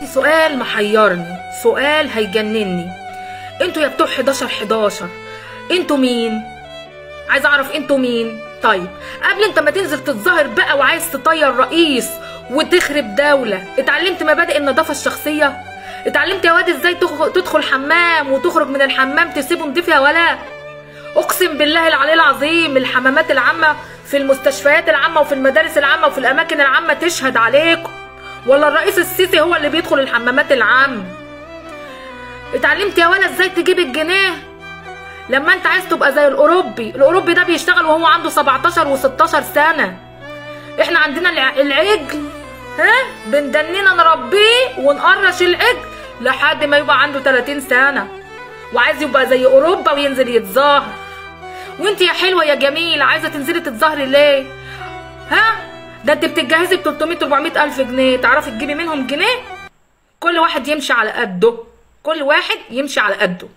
سؤال محيرني، سؤال هيجنني. انتوا يا بتوع 11 انتوا مين؟ عايز اعرف انتوا مين. طيب قبل انت ما تنزل تتظاهر بقى وعايز تطير رئيس وتخرب دولة، اتعلمت مبادئ النظافة الشخصية؟ اتعلمت يا واد ازاي تدخل حمام وتخرج من الحمام تسيبه نضيف يا ولا؟ اقسم بالله العلي العظيم الحمامات العامة في المستشفيات العامة وفي المدارس العامة وفي الاماكن العامة تشهد عليكم، ولا الرئيس السيسي هو اللي بيدخل الحمامات العامة؟ اتعلمت يا ولا ازاي تجيب الجنيه لما انت عايز تبقى زي الاوروبي ده بيشتغل وهو عنده 17 و16 سنة. احنا عندنا العجل بندنينا نربيه ونقرش العجل لحد ما يبقى عنده 30 سنة وعايز يبقى زي اوروبا وينزل يتظاهر. وانت يا حلوة يا جميلة عايزة تنزلي تتظاهري ليه؟ ده انت بتتجهزي ب 300 400 الف جنيه، تعرفي تجيبي منهم جنيه؟ كل واحد يمشي على قده، كل واحد يمشي على قده.